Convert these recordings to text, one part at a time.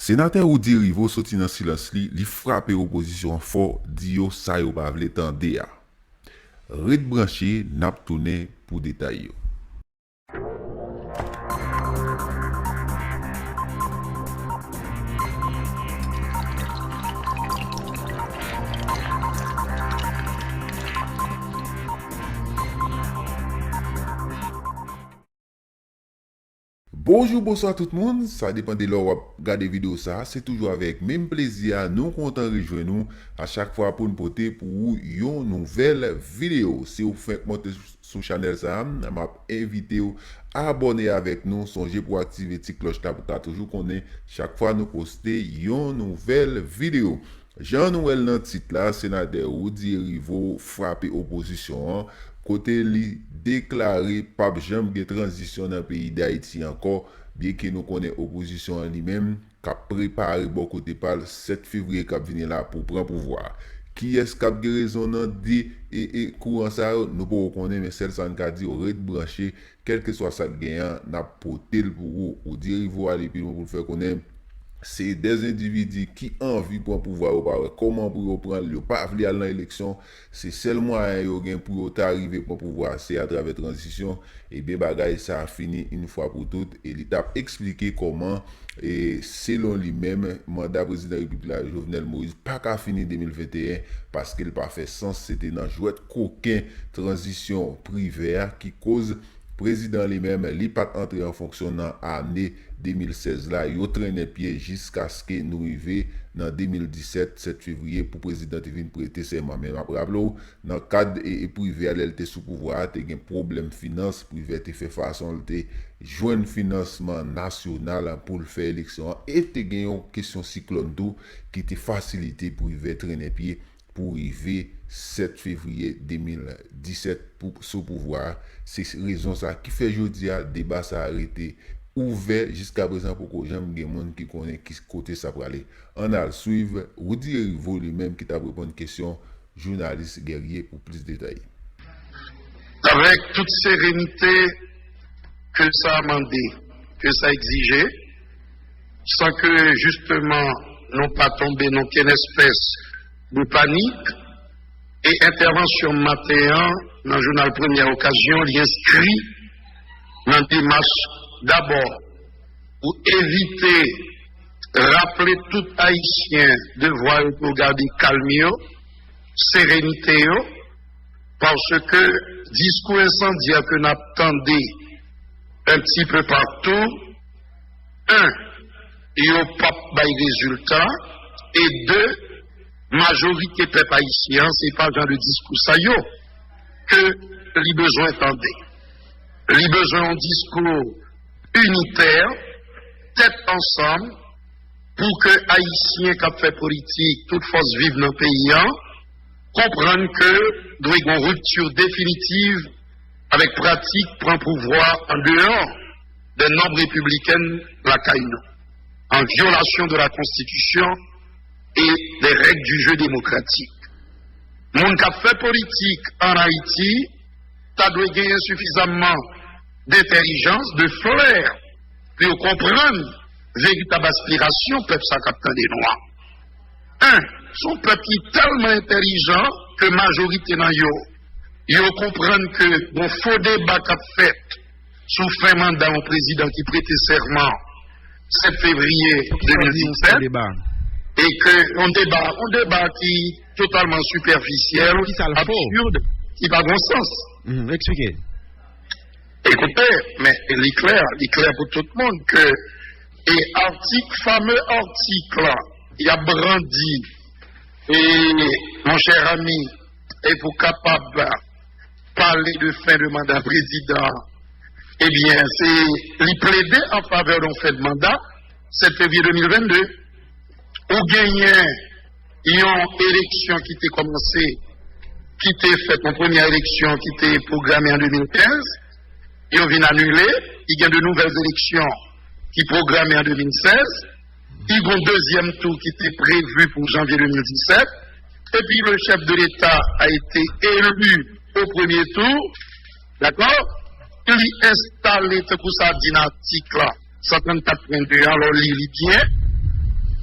Sénateur Oudi Rivo sorti dans silence li frappé opposition fort di yo sa yo pa vle tande ya. Red branché nap tourné pour détail yo. Bonjour, bonsoir tout le monde. Ça dépend de l'heure où vous regardez la vidéo. C'est toujours avec même plaisir. Nous comptons rejoindre nous à chaque fois pour nous porter pour une nouvelle vidéo. Si vous faites monter sur la chaîne, je m'a invité à abonner avec nous. Songez pour activer la petite cloche là pour toujours connaître chaque fois nous poster une nouvelle vidéo. Jean-Noël dans le titre là, sénateur Oudi Rivo frappé opposition. Côté li déclaré pas jamais de transition dans le pays d'Haïti encore, bien que nous connaissons l'opposition en lui-même, qui a préparé beaucoup de par le 7 février qui a venu là pour prendre pouvoir. Qui est-ce qui a raison dans et courant ça, nous pouvons connaître, mais celle qui a dit au red branché, quel que soit ça gagnant, n'a porté pour ou dire vous aller puis pour faire connaître. C'est des individus qui ont envie pour pouvoir comment pour prendre le pas aller à l'élection, c'est seulement un pour arriver pour pouvoir, c'est à travers transition et bien bagaille ça a fini une fois pour toutes et l'état expliqué comment et selon lui-même mandat président de la République Jovenel Moïse pas qu'à finir 2021 parce qu'il pas fait sens, c'était dans jouet coquin transition privée qui cause président lui-même, il pas entré en fonction dans l'année 2016 là, il a traîné pied jusqu'à ce que nous arrivions dans 2017, 7 février, pour le président de prêter serment. Mais après, dans le cadre privé, elle était sous pouvoir, il y a un problème finance, privé a fait façon de joindre financement national pour faire l'élection. Et il y a une question cyclone d'eau qui était facilité pour traîner pied pour arriver 7 février 2017 pour ce pouvoir. C'est raison ça qui fait aujourd'hui le débat ça arrêté ouvert jusqu'à présent pour que j'aime des gens qui connaissent qui côté ça pour aller. On a suivre Oudi Rivo lui-même qui t'a répondu une question journaliste guerrier pour plus de détails. Avec toute sérénité que ça a demandé, que ça a exigé, sans que justement non pas tomber dans quelle espèce de panique et intervention matin dans le journal Première Occasion, il inscrit dans des démarche d'abord pour éviter, rappeler tout Haïtien de voir pour garder calme, sérénité, parce que discours incendiaire que nous attendons un petit peu partout, il n'y a pas de résultat, et deux, majorité peuple haïtien, c'est pas dans le discours ça yo que les besoins entendaient. Les besoins d'un discours unitaire, tête ensemble, pour que Haïtiens qui fait politique, toute force vive dans le pays, comprennent que doit y avoir une rupture définitive avec pratique prend pouvoir en dehors des normes républicaines la CAINO, en violation de la Constitution et des règles du jeu démocratique. Mon qui a fait politique en Haïti, ça doit gagner suffisamment d'intelligence, de flair, pour comprendre véritable aspiration peuple ça captant des noirs. Son peuple est tellement intelligent que majorité dans yo comprennent que bon faux débat qu'a fait sous fin mandat au président qui prêtait serment 7 février 2017 et que on débat qui est totalement superficiel, absurde, qui n'a pas bon sens. Expliquez. Écoutez, mais il est clair pour tout le monde que fameux article, il a brandi, et mon cher ami, est pour capable de parler de fin de mandat président, eh bien, c'est lui plaider en faveur d'un fait de mandat, 7 février 2022, ou gagner une élection qui était commencée, qui était faite en première élection, qui était programmée en 2015, et on vient annuler, il y a de nouvelles élections qui programmées en 2016, il y a un deuxième tour qui était prévu pour janvier 2017, et puis le chef de l'État a été élu au premier tour, d'accord? Il est installé, c'est pour ça, dynamique là, 134.2, alors il est bien,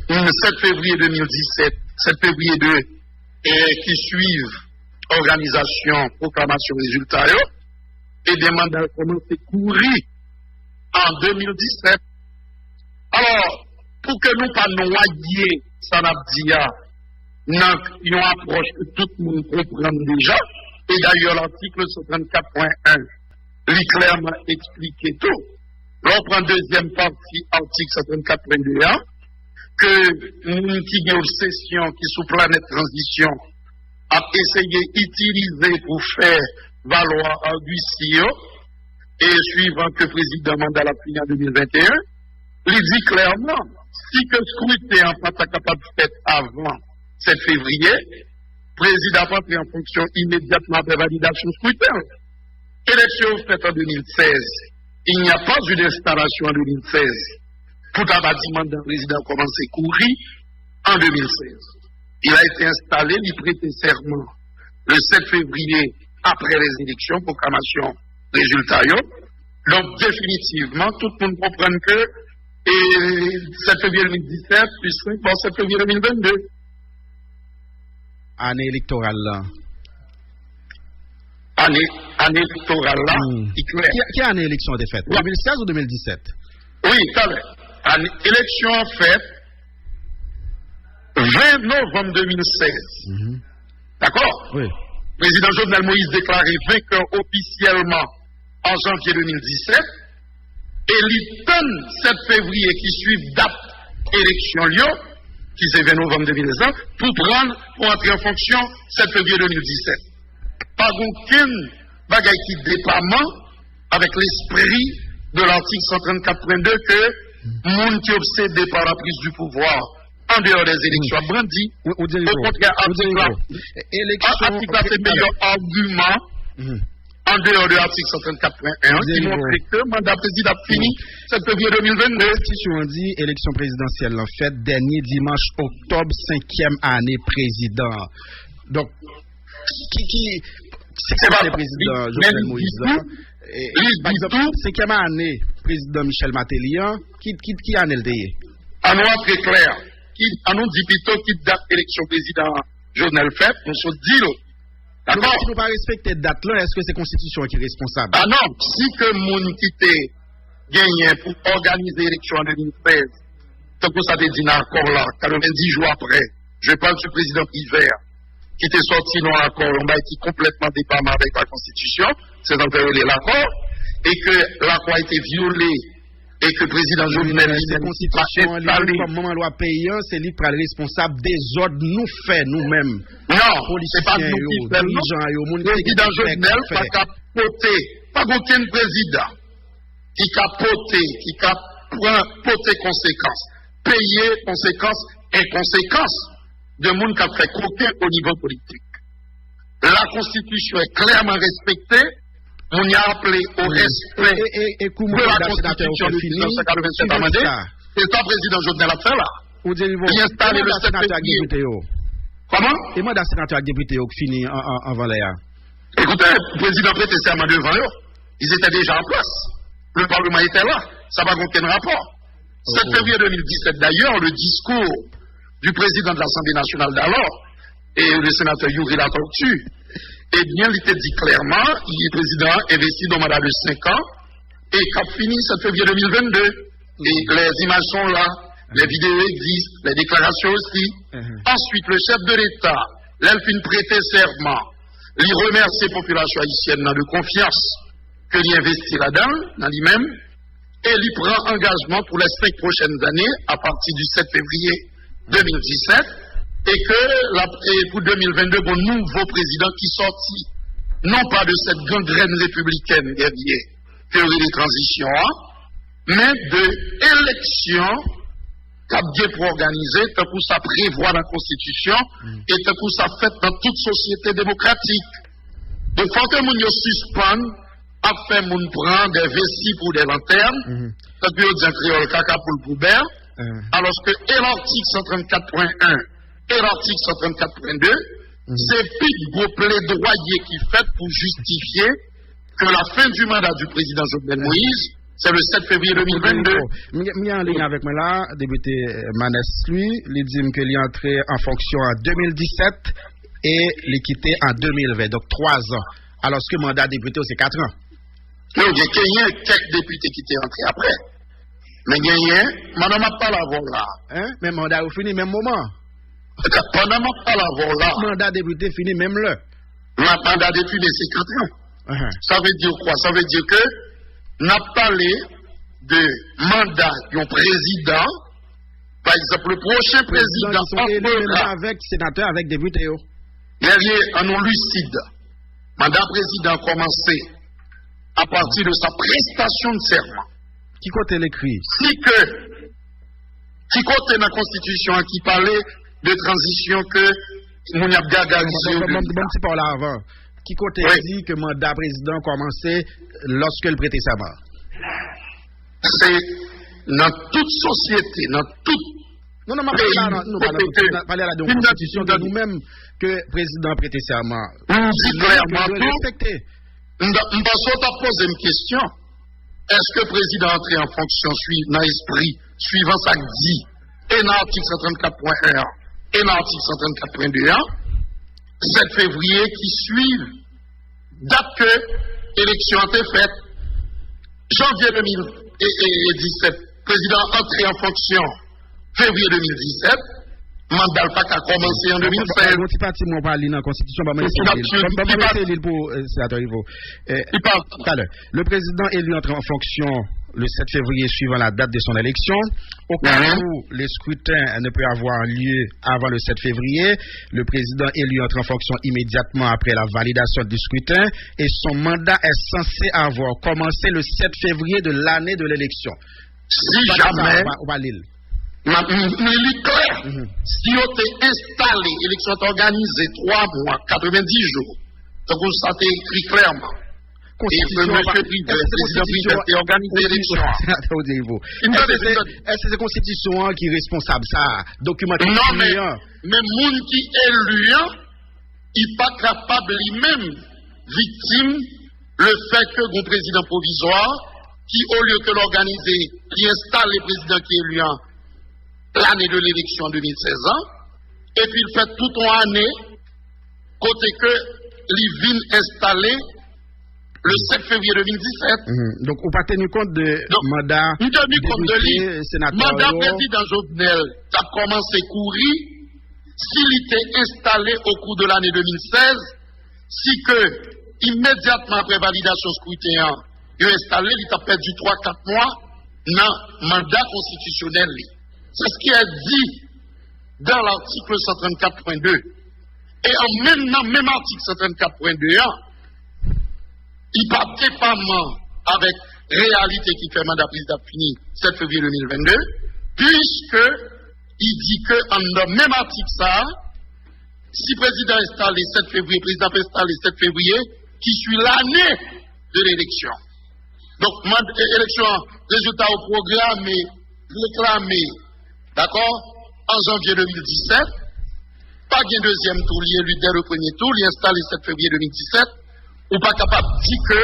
7 février 2017, 7 février 2, et qui suivent organisation, proclamation, résultat, et des mandats commencent à courir en 2017. Alors, pour que nous pas noyer, ça n'a pas dit, une approche que tout le monde comprend déjà, et d'ailleurs l'article 134.1, lui clairement expliqué tout. L'on prend deuxième partie, article 134.2, que nous qui avons obsession qui sous planète transition a essayé d'utiliser pour faire valoir argument et suivant que le président Mandela fini en 2021, il dit clairement, si que scrutin n'est pas capable de faire avant 7 février, le président va entrer en fonction immédiatement de validation scrutin. Élection faite en 2016, il n'y a pas eu d'installation en 2016. Pour l'abattement d'un président commencé à courir en 2016. Il a été installé, il prêtait serment le 7 février après les élections, proclamation, résultat. Donc, définitivement, tout le monde comprend que 7 février 2017 plus 5, bon, 7 février 2022. Année électorale là. Année électorale là, Qui année élection a été faite? 2016 ou 2017? Oui, ça va. Élection faite 20 novembre 2016. D'accord? Oui. Président Jovenel Moïse déclaré vainqueur officiellement en janvier 2017 et l'ITAN 7 février qui suit date élection Lyon, qui c'est 20 novembre 2017, pour entrer en fonction 7 février 2017. Pas aucune bagaille qui déploiement avec l'esprit de l'article 134.2 que monde qui est obsédé par la prise du pouvoir en dehors des élections a brandi. Au contraire, article là, c'est le meilleur argument en dehors de l'article 134.1 qui montre que le mandat président fini 7 février 2022. La Constitution dit élection présidentielle en fait dernier dimanche octobre 5e année président. Donc, c'est pas le président Jovenel Moïse là. Par exemple, 5e année président Michel Matélian, qui année le déyé? En noir très clair, en nous dit plutôt qui date élection président Jovenel fait, on se dit là. D'accord? Si nous ne pas respecter date là, est-ce que c'est la Constitution qui est responsable? Ah non, si que moun qui t'est gagné pour organiser l'élection en 2013, tant que ça t'est dit dans l'accord là, 90 jours après, je parle du président Hiver, qui était sorti dans l'accord, on va être complètement dépendant avec la Constitution, c'est dans l'accord, et que l'accord a été violé, et que le président Jovenel la Constitution, comme moment loi payant, c'est lui qui est responsable des ordres nous fait nous-mêmes. Non, c'est pas nous qui fait, non. Le président Jovenel n'a pas poté, pas aucun président qui a poté, qui a poté conséquences, payer conséquences et conséquences de monde qui a fait croquer au niveau politique. La Constitution est clairement respectée. On y a appelé au respect de la Constitution de 1987 amendée. C'est ça, président Jovenel a fait là. Il a installé le 7 février. Comment? Et moi, dans le sénateur avec député qui finit en Valéa. Écoutez, le président prêtait serment devant eux. Ils étaient déjà en place. Le Parlement était là. Ça n'a pas aucun rapport. 7 février 2017, d'ailleurs, le discours du président de l'Assemblée nationale d'alors et le sénateur Yuri Latortue, eh bien, il était dit clairement, il est président investi dans mandat de 5 ans et qui a fini 7 février 2022. Et les images sont là, les vidéos existent, les déclarations aussi. Ensuite, le chef de l'État, l'Elfine prêté serment, il remercie la population haïtienne dans de confiance que l'il investit là-dedans, dans lui-même, et il prend engagement pour les 5 prochaines années à partir du 7 février 2017. Et que pour 2022, bon nouveau président qui sortit, non pas de cette gangrène républicaine guerrier, théorie de transition, mais de élections qu'a bien pour organiser, tant que ça prévoit la Constitution, et tant que ça fait dans toute société démocratique. Donc, faut que moun yo suspende, à faire moun prendre des vessies pour des lanternes, tant que yo dit en créole caca pour le poubelle, alors que et l'article 134.1 et l'article 134.2, c'est plus gros plaidoyer qui fait pour justifier que la fin du mandat du président Jovenel Moïse C'est le 7 février 2022. Il est en ligne avec moi là, député Manès, lui, il dit qu'il est entré en fonction en 2017 et il est quitté en 2020, donc 3 ans. Alors que le mandat député, c'est 4 ans. Non, il y a quelques députés qui étaient entrés après. Mais il y a madame n'a pas la voix là. Hein? Mais le mandat est fini même moment. Madame n'a pas la voix là. Le mandat député fini même là. Le mandat député, c'est 4 ans. Ça veut dire quoi? Ça veut dire que n'a parlé de mandat d'un président, par exemple, le prochain président avec sénateur, avec député. Il y a un nom lucide. Mandat président commencé à partir de sa prestation de serment. Qui côté l'écrit? Qui côté dans la Constitution qui parlait de transition que Mouniab Gagarizio. Bon, petit par là avant. Qui côté dit que le mandat président commençait lorsque le prêtait serment? C'est dans toute société, dans toute. Non, nous parlons à la Constitution de nous-mêmes que le président prêtait serment. Nous dit clairement tout. Respecter. Nous avons posé une question. Est-ce que le président entré en fonction dans l'esprit suivant ça dit et dans l'article 134.1 et dans l'article 134.2 7 février qui suivent date que l'élection a été faite janvier 2017 président entré en fonction février 2017 mandat pas a commencé en 2016 petit parti mon parler dans la constitution le président élu entre en fonction le 7 février suivant la date de son élection. Au cas où les scrutins ne peuvent avoir lieu avant le 7 février, le président élu entre en fonction immédiatement après la validation du scrutin et son mandat est censé avoir commencé le 7 février de l'année de l'élection. Si jamais, il est clair, si on est installé, l'élection est organisée 3 mois, 90 jours, donc ça est écrit clairement. Constitution, président est organisé l'élection. Est-ce que c'est la Constitution qui est responsable, ça? Documenté. Non, mais moun qui est élu, il n'est pas capable lui-même, victime, le fait que le président provisoire, qui au lieu que l'organiser, qui installe le président qui est élu l'année de l'élection en 2016 et puis il fait toute une année, côté que l'IVIN installé le 7 février 2017. Donc, on n'a pas tenu compte de mandat député, sénateur. Mandat président Jovenel a commencé à courir s'il était installé au cours de l'année 2016, si que, immédiatement après validation scrutin, il est installé, il a perdu 3-4 mois dans le mandat constitutionnel. C'est ce qui est dit dans l'article 134.2. Et en même article 134.2, il part dépendamment avec réalité qui fait mandat président fini 7 février 2022, puisque il dit que en le même article ça, si président installé 7 février, président installé 7 février, qui suit l'année de l'élection. Donc, élection, résultat au programme réclamé, d'accord, en janvier 2017, pas de deuxième tour, il est élu dès le premier tour, il est installé 7 février 2017, ou pas capable de dire que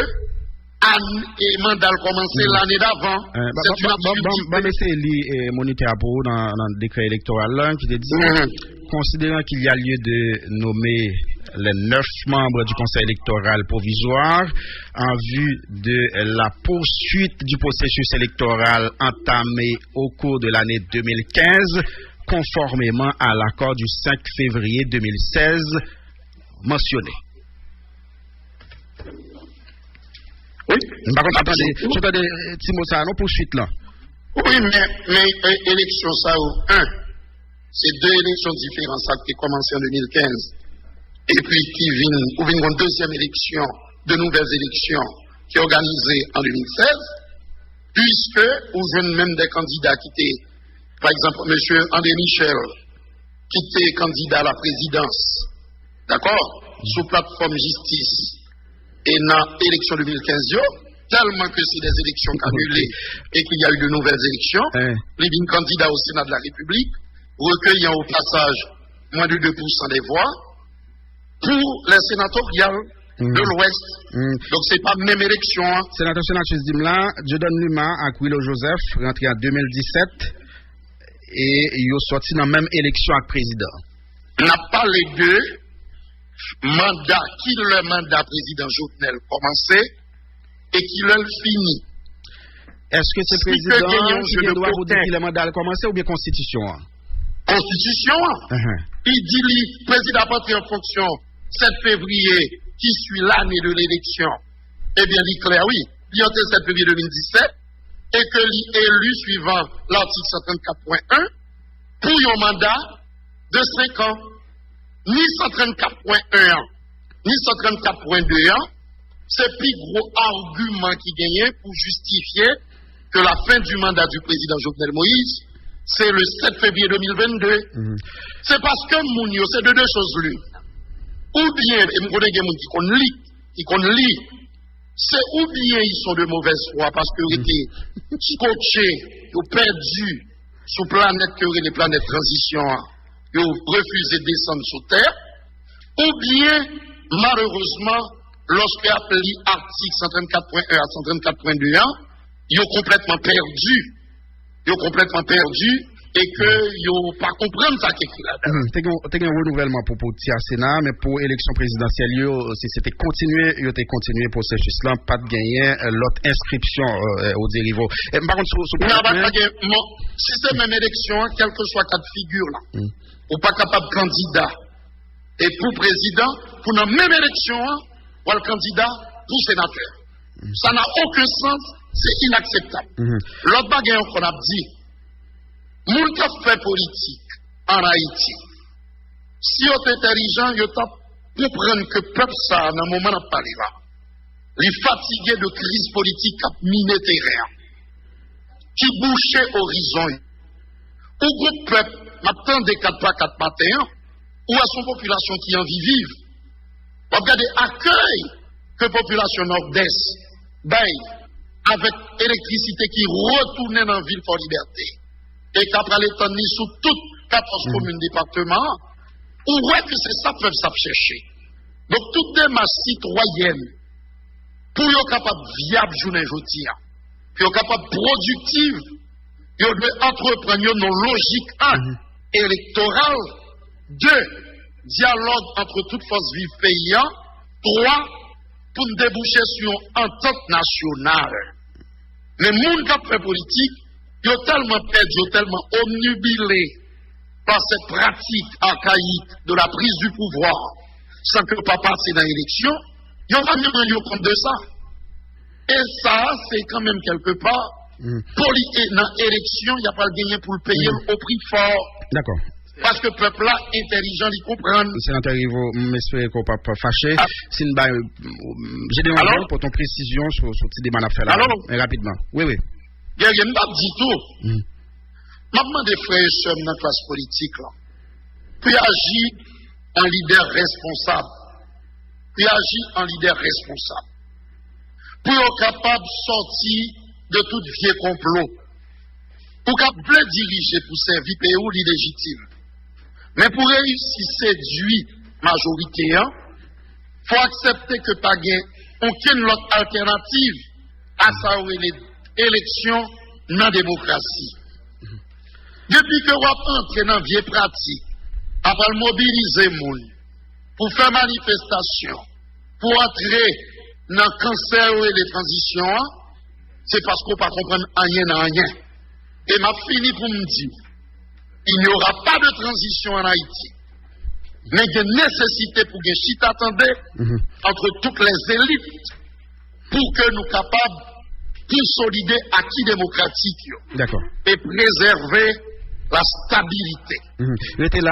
et mandat commencé l'année d'avant. C'est une moniteur pour dans le décret électoral qui te dit, considérant qu'il y a lieu de nommer les 9 membres du conseil électoral provisoire en vue de la poursuite du processus électoral entamé au cours de l'année 2015, conformément à l'accord du 5 février 2016 mentionné. Oui. Par contre, attendez, Timo Sano, poursuite là. Oui, mais élection ça, c'est 2 élections différentes, ça qui commencé en 2015. Et puis qui viennent une deuxième élection, de nouvelles élections, qui est organisée en 2016, puisque, ou jeunes même des candidats qui étaient, par exemple, M. André Michel, qui était candidat à la présidence, d'accord, sous plateforme justice, et dans l'élection 2015, tellement que c'est des élections annulées et qu'il y a eu de nouvelles élections, les candidats au Sénat de la République, recueillant au passage moins de 2% des voix, pour les sénatoriales, de l'Ouest. Donc, c'est pas même élection. Hein. Sénateur Sénatrice Dimla, Jordan Luma ak Willow Joseph rentré en 2017 et ils ont sorti dans la même élection avec président. On a parlé de mandat, qui le mandat président Jovenel commencé et qui le fini. Est-ce que c'est Si président que qui doit vous dire que le mandat a commencé ou bien constitution? Constitution, il dit le président parti en fonction 7 février qui suit l'année de l'élection. Eh bien, il est clair, oui, il est 7 février 2017 et que l'élu suivant l'article 134.1 pour un mandat de 5 ans. Ni 134.1 ans, ni 134.2 ans, c'est le plus gros argument qui gagne pour justifier que la fin du mandat du président Jovenel Moïse, c'est le 7 février 2022. C'est parce que Mounio, c'est de deux choses l'une. Ou bien, et je connais des gens qui lit, c'est ou bien ils sont de mauvaise foi parce qu'ils étaient scotchés, ils ont perdu sous planète que les planètes transition. Ils ont refusé de descendre sur terre, ou bien, malheureusement, lorsque appelé article 134.1 à 134.2, ils ont complètement perdu. Et qu'ils n'ont pas compris ça qui est écrit là-dedans. C'est un renouvellement pour le Sénat, mais pour l'élection présidentielle, si c'était continué, il était continué pour ce processus-là, pas de gagner l'autre inscription au dérivo. Par contre, si c'est même élection, quel que soit cas de figure, là, ou pas capable de candidat, et pour président, pour la même élection, ou le candidat pour sénateur. Ça n'a aucun sens, c'est inacceptable. L'autre bagarre qu'on a dit, moun qui fait politique en Haïti, si on est intelligent, il faut comprendre que le peuple, ça, dans le moment où on parle là, il est fatigué de crise politique miné terrain, qui bouchait horizon. Ou groupe peuple, maintenant des 4 pas 4 matins, ou à son population qui en vit vive. Regardez l'accueil que la population nord-est baille avec électricité qui retournait dans la ville pour liberté. Et qu'après l'étendre sous toutes 14 communes départements, ou ouais que c'est ça que peuvent chercher. Donc, toute démarche citoyenne, pour être capable viable journée aujourd'hui, pour être capable productive, il doit entreprendre une logique 1 électorale, 2 dialogue entre toutes forces vives pays, 3 pour nous déboucher sur une entente nationale. Les gens qui fait politique, ils ont tellement perdu, tellement omnubilé par cette pratique archaïque de la prise du pouvoir sans que le papa passe dans l'élection, ils ont jamais rendu compte de ça. Et ça, c'est quand même quelque part, dans l'élection, il n'y a pas le gagner pour le payer au prix fort. D'accord. Parce que le peuple là, intelligent, il comprend. Sénateur Rivo, j'espère qu'on ne va pas fâcher. J'ai des questions pour ton précision sur ce débat fait là. Rapidement. Oui. Il n'y a pas dit tout. Maman des frères et sœurs dans la classe politique, là, puis agir en leader responsable. Puis agir en leader responsable. Puis être capable de sortir de tout vieux complot. Pour capable diriger pour servir pays ou l'illégitime. Mais pour réussir à séduire la majorité, il faut accepter que pas aucune autre alternative à ça l'élection dans la démocratie. Depuis que vous entrez dans la vieille pratique, après mobiliser les gens pour faire manifestation, pour entrer dans le cancer et les transitions, c'est parce qu'on ne comprend rien. Et m'a fini pour me dire, il n'y aura pas de transition en Haïti. Mais il y a une nécessité pour que chita attendez entre toutes les élites pour que nous soyons capables de consolider l'acquis démocratique et préserver la stabilité. Restez là